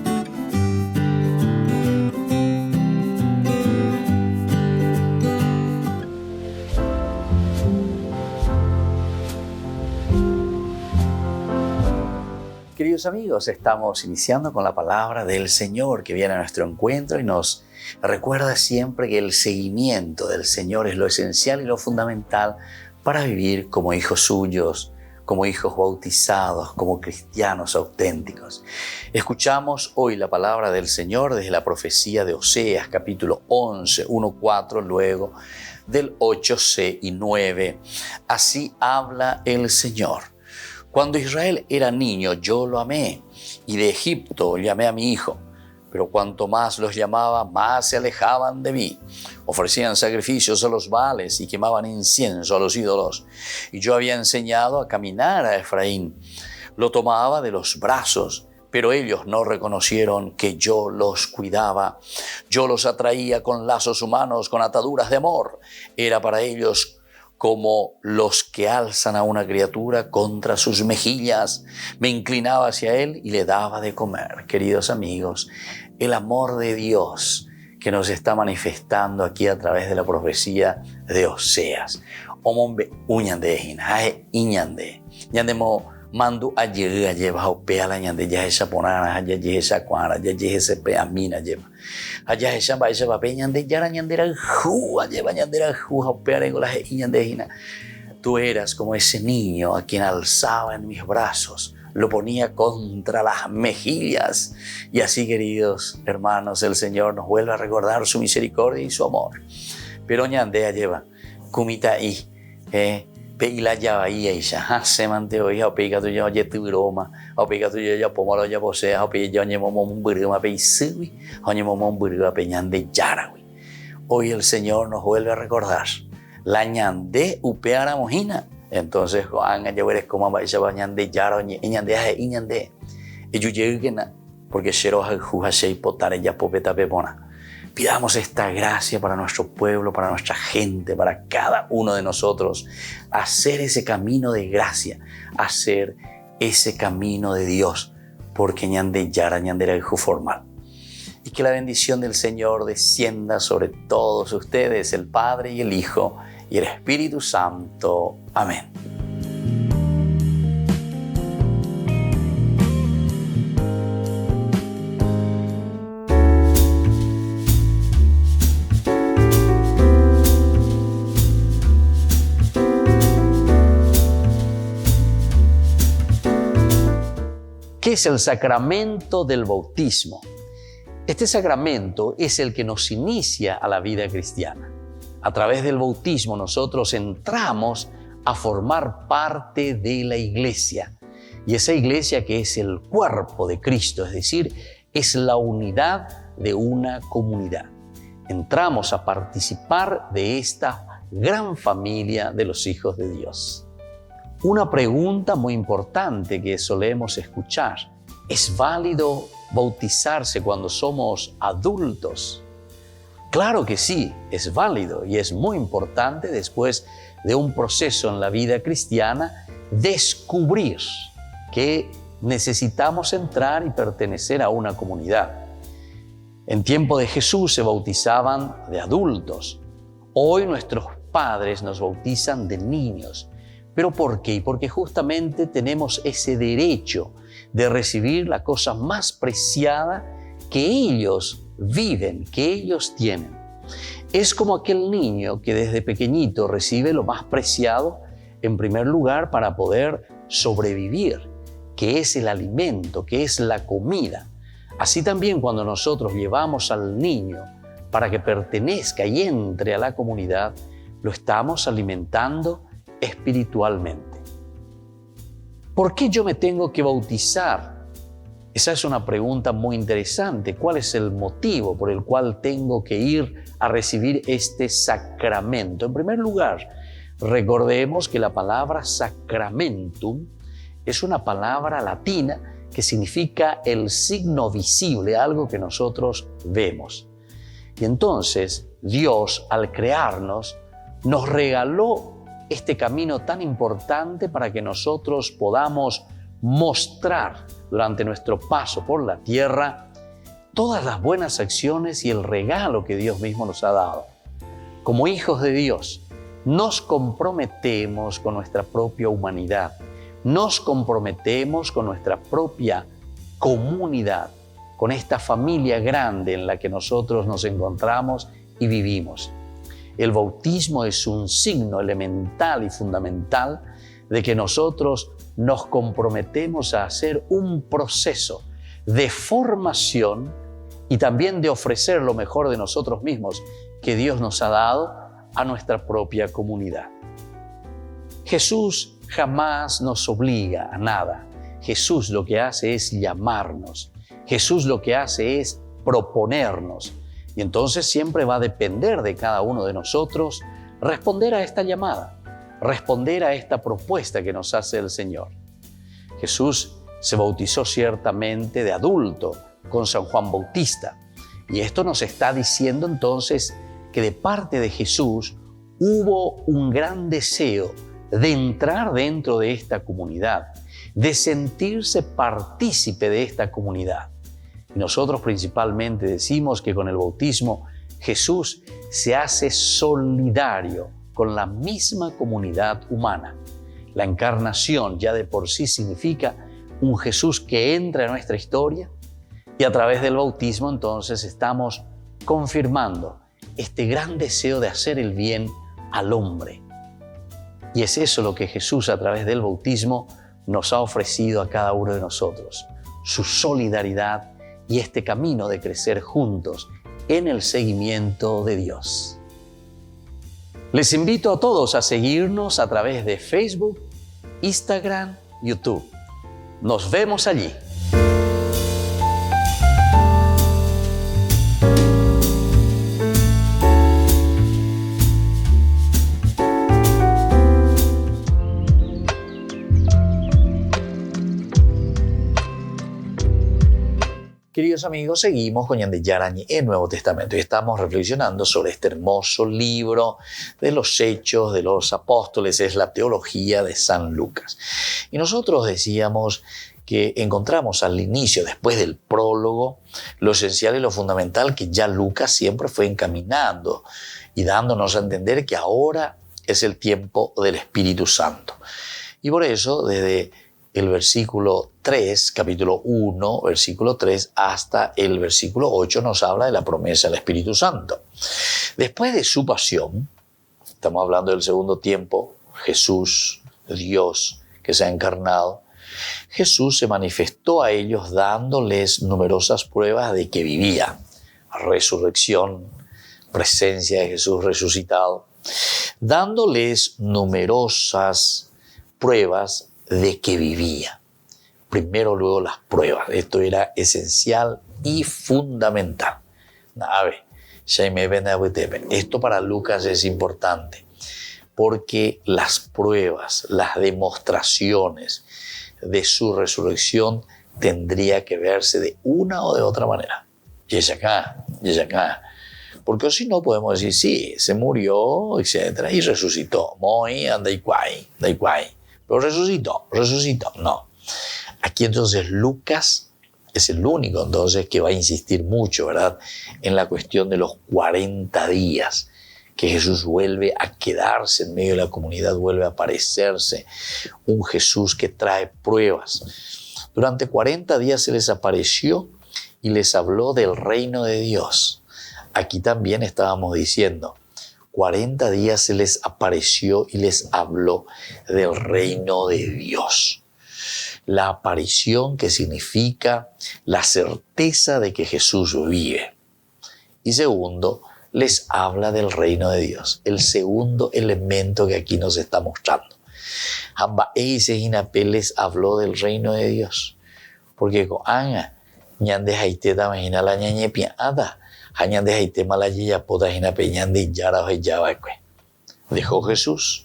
Speaker 3: Queridos amigos, estamos iniciando con la palabra del Señor que viene a nuestro encuentro y nos recuerda siempre que el seguimiento del Señor es lo esencial y lo fundamental para vivir como hijos suyos, como hijos bautizados, como cristianos auténticos. Escuchamos hoy la palabra del Señor desde la profecía de Oseas, capítulo 11, 1-4, luego del 8c y 9. Así habla el Señor. Cuando Israel era niño, yo lo amé, y de Egipto llamé a mi hijo. Pero cuanto más los llamaba, más se alejaban de mí. Ofrecían sacrificios a los Baales y quemaban incienso a los ídolos. Y yo había enseñado a caminar a Efraín. Lo tomaba de los brazos, pero ellos no reconocieron que yo los cuidaba. Yo los atraía con lazos humanos, con ataduras de amor. Era para ellos como los que alzan a una criatura contra sus mejillas. Me inclinaba hacia él y le daba de comer. Queridos amigos, el amor de Dios que nos está manifestando aquí a través de la profecía de Oseas. Omombe uñande hinae iñande. Ñandemo mandu aye lleva opea la ñande ya esa ponana ya esa cuara ya ese peamina lleva. Allá esa va ese papel ñande ya ñandera ju lleva ñandera ju opea en la ñande hina. Tú eras como ese niño a quien alzaba en mis brazos, lo ponía contra las mejillas. Y así, queridos hermanos, el Señor nos vuelve a recordar su misericordia y su amor. Pero ñandea lleva, kumita y, peila ya bahía y ya, se manteo y apega tu ya tu broma, apega tu ya pomalo ya posea, apega ya ñemo un broma peisui, o ñemo un broma peñande yarawi. Hoy el Señor nos vuelve a recordar la ñande upeara mojina. Entonces, anga ya veres como vaya ñande yara ñande y ñande. Y yo llegué porque shero jujashei potare ya popeta pepona. Pidamos esta gracia para nuestro pueblo, para nuestra gente, para cada uno de nosotros. Hacer ese camino de gracia, hacer ese camino de Dios, porque ñande yara ñande era hijo formal. Y que la bendición del Señor descienda sobre todos ustedes, el Padre y el Hijo y el Espíritu Santo. Amén. ¿Qué es el sacramento del bautismo? Este sacramento es el que nos inicia a la vida cristiana. A través del bautismo nosotros entramos a formar parte de la iglesia. Y esa iglesia que es el cuerpo de Cristo, es decir, es la unidad de una comunidad. Entramos a participar de esta gran familia de los hijos de Dios. Una pregunta muy importante que solemos escuchar: ¿es válido bautizarse cuando somos adultos? Claro que sí, es válido y es muy importante después de un proceso en la vida cristiana descubrir que necesitamos entrar y pertenecer a una comunidad. En tiempo de Jesús se bautizaban de adultos. Hoy nuestros padres nos bautizan de niños. ¿Pero por qué? Porque justamente tenemos ese derecho de recibir la cosa más preciada que ellos viven, que ellos tienen. Es como aquel niño que desde pequeñito recibe lo más preciado, en primer lugar, para poder sobrevivir, que es el alimento, que es la comida. Así también cuando nosotros llevamos al niño para que pertenezca y entre a la comunidad, lo estamos alimentando espiritualmente. ¿Por qué yo me tengo que bautizar? Esa es una pregunta muy interesante. ¿Cuál es el motivo por el cual tengo que ir a recibir este sacramento? En primer lugar, recordemos que la palabra sacramentum es una palabra latina que significa el signo visible, algo que nosotros vemos. Y entonces Dios, al crearnos, nos regaló este camino tan importante para que nosotros podamos mostrar durante nuestro paso por la tierra todas las buenas acciones y el regalo que Dios mismo nos ha dado. Como hijos de Dios, nos comprometemos con nuestra propia humanidad, nos comprometemos con nuestra propia comunidad, con esta familia grande en la que nosotros nos encontramos y vivimos. El bautismo es un signo elemental y fundamental de que nosotros nos comprometemos a hacer un proceso de formación y también de ofrecer lo mejor de nosotros mismos que Dios nos ha dado a nuestra propia comunidad. Jesús jamás nos obliga a nada. Jesús lo que hace es llamarnos. Jesús lo que hace es proponernos. Y entonces siempre va a depender de cada uno de nosotros responder a esta llamada, responder a esta propuesta que nos hace el Señor. Jesús se bautizó ciertamente de adulto con San Juan Bautista. Y esto nos está diciendo entonces que de parte de Jesús hubo un gran deseo de entrar dentro de esta comunidad, de sentirse partícipe de esta comunidad. Y nosotros principalmente decimos que con el bautismo Jesús se hace solidario con la misma comunidad humana. La encarnación ya de por sí significa un Jesús que entra en nuestra historia y a través del bautismo entonces estamos confirmando este gran deseo de hacer el bien al hombre.
Speaker 1: Y es eso lo que Jesús a través del bautismo nos ha ofrecido a cada uno de nosotros, su solidaridad y este camino de crecer juntos en el seguimiento de Dios. Les invito a todos a seguirnos a través de Facebook, Instagram, YouTube. Nos vemos allí.
Speaker 3: Queridos amigos, seguimos con Ñande Yarañe en Nuevo Testamento y estamos reflexionando sobre este hermoso libro de los Hechos de los Apóstoles, es la teología de San Lucas. Y nosotros decíamos que encontramos al inicio, después del prólogo, lo esencial y lo fundamental que ya Lucas siempre fue encaminando y dándonos a entender que ahora es el tiempo del Espíritu Santo. Y por eso, desde el versículo 3, capítulo 1, versículo 3, hasta el versículo 8 nos habla de la promesa del Espíritu Santo. Después de su pasión, estamos hablando del segundo tiempo, Jesús, Dios que se ha encarnado, Jesús se manifestó a ellos dándoles numerosas pruebas de que vivía. Resurrección, presencia de Jesús resucitado, dándoles numerosas pruebas de que vivía. Primero, luego las pruebas. Esto era esencial y fundamental. Esto para Lucas es importante porque las pruebas, las demostraciones de su resurrección tendría que verse de una o de otra manera. Y es acá. Porque si no podemos decir, sí, se murió, etc. y resucitó. Pero resucitó. No. Aquí entonces Lucas es el único entonces que va a insistir mucho, ¿verdad?, en la cuestión de los 40 días que Jesús vuelve a quedarse en medio de la comunidad, vuelve a aparecerse, un Jesús que trae pruebas. Durante 40 días se les apareció y les habló del reino de Dios. Aquí también estábamos diciendo, 40 días se les apareció y les habló del reino de Dios. La aparición que significa la certeza de que Jesús vive. Y segundo, les habla del reino de Dios. El segundo elemento que aquí nos está mostrando. Amba Eisejinape les habló del reino de Dios. Porque con Anga, ñande haiteta imagina la ñañepia ada. Hañande haite malaya pota jinape ñande yara yabacue. Dejó Jesús.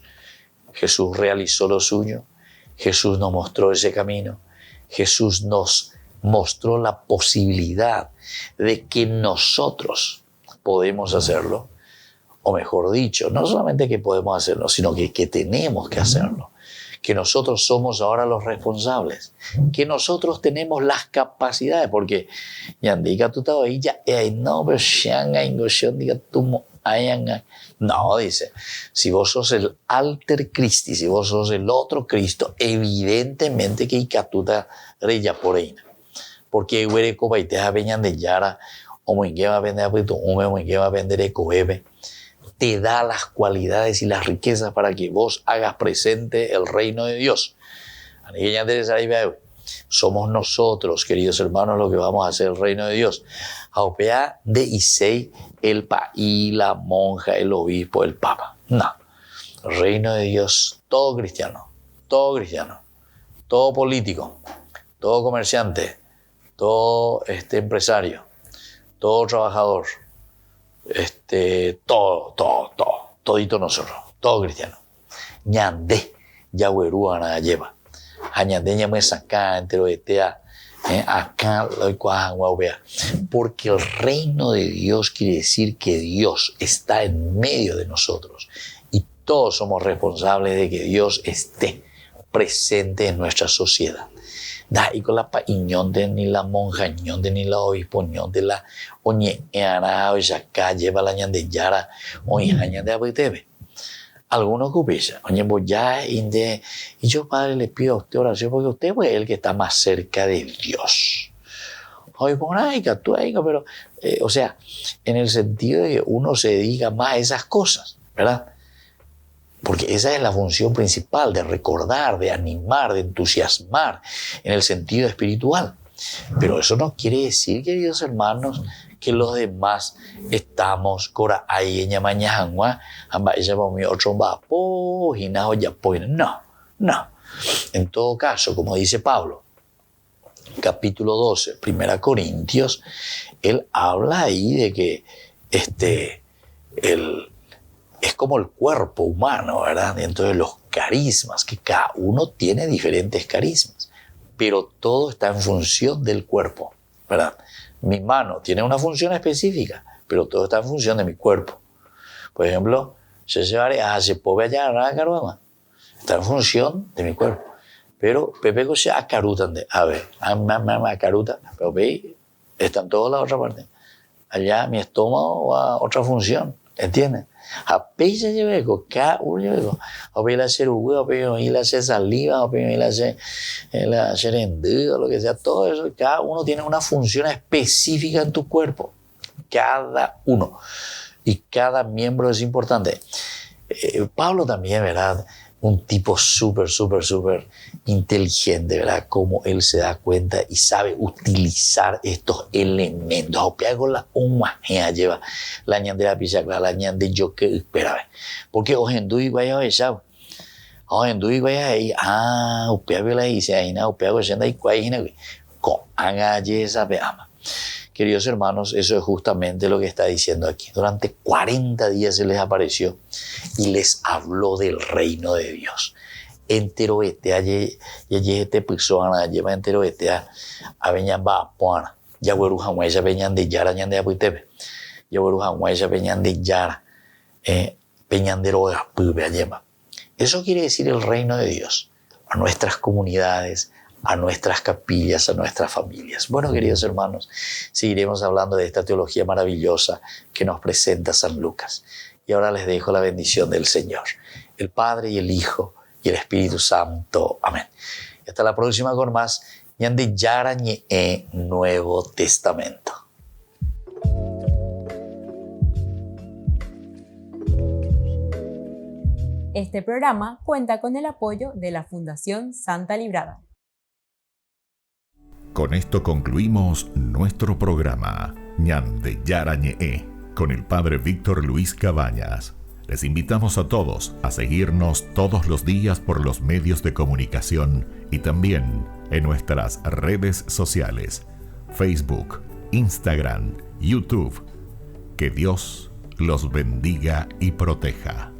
Speaker 3: Jesús realizó lo suyo. Jesús nos mostró ese camino. Jesús nos mostró la posibilidad de que nosotros podemos hacerlo, o mejor dicho, no solamente que podemos hacerlo, sino que tenemos que hacerlo, que nosotros somos ahora los responsables, que nosotros tenemos las capacidades, porque no, dice, si vos sos el alter Christi, si vos sos el otro Cristo, evidentemente que ikatuta reya por ahí, porque huereco baiteja veñan de yara te da las cualidades y las riquezas para que vos hagas presente el reino de Dios. Somos nosotros, queridos hermanos, los que vamos a hacer el reino de Dios. Aupea de Isei, el país, la monja, el obispo, el papa. No. El reino de Dios, todo cristiano, todo político, todo comerciante, todo empresario, todo trabajador, todito nosotros, todo cristiano. Ñande, yahuerúa nada lleva. Añande ñame saca entero etea, acá lo cuajan guaubea. Porque el reino de Dios quiere decir que Dios está en medio de nosotros y todos somos responsables de que Dios esté presente en nuestra sociedad. Da y con la ñonde ni la monja, ñonde ni la obispo, ñonde la oñe ara ya lleva la ñande yara oñe ñande abitebe. Algunos cupillas, oye, pues ya y yo, Padre, le pido a usted oración porque usted es el que está más cerca de Dios. Oye, pero, o sea, en el sentido de que uno se dedica más a esas cosas, ¿verdad? Porque esa es la función principal, de recordar, de animar, de entusiasmar en el sentido espiritual. Pero eso no quiere decir, queridos hermanos, que los demás estamos cora ahí en mañana no. En todo caso, como dice Pablo, capítulo 12, 1 Corintios, él habla ahí de que es como el cuerpo humano, ¿verdad? Dentro de los carismas, que cada uno tiene diferentes carismas, pero todo está en función del cuerpo, ¿verdad? Mi mano tiene una función específica, pero todo está en función de mi cuerpo. Por ejemplo, está en función de mi cuerpo. Pero Pepe se acarutan de, a ver, acaruta, pero ve, están todos en la otra parte. Allá mi estómago va a otra función, ¿entiendes? A peisa lleve cada uno lleve a pedir hacer uva, a pedir hacer saliva, a pedir hacer endudo, lo que sea, todo eso, cada uno tiene una función específica en tu cuerpo, cada uno, y cada miembro es importante. Pablo también, ¿verdad? Un tipo súper inteligente, ¿verdad? Como él se da cuenta y sabe utilizar estos elementos. La lleva la ñandera pisacla, la ñande yo que espera. Porque ojendu y guaya esa. Ojendu y guaya ahí, upea vela y se ahí, upea goyenda y guaya con agaye esa ama. Queridos hermanos, eso es justamente lo que está diciendo aquí. Durante 40 días se les apareció y les habló del reino de Dios. Enteroetea, te persona, lleva enteroetea, aveñan va a puana, ya güeru jamuesa peñan de yara, ñan de apuitepe, ya güeru jamuesa peñan de yara, peñan de roga, pube, lleva. Eso quiere decir el reino de Dios a nuestras comunidades, a nuestras capillas, a nuestras familias. Bueno, queridos hermanos, seguiremos hablando de esta teología maravillosa que nos presenta San Lucas. Y ahora les dejo la bendición del Señor, el Padre y el Hijo y el Espíritu Santo. Amén. Y hasta la próxima con más Ñandi Yarañe Nuevo Testamento.
Speaker 2: Este programa cuenta con el apoyo de la Fundación Santa Librada.
Speaker 7: Con esto concluimos nuestro programa Ñande Yarañe con el Padre Víctor Luis Cabañas. Les invitamos a todos a seguirnos todos los días por los medios de comunicación y también en nuestras redes sociales, Facebook, Instagram, YouTube. Que Dios los bendiga y proteja.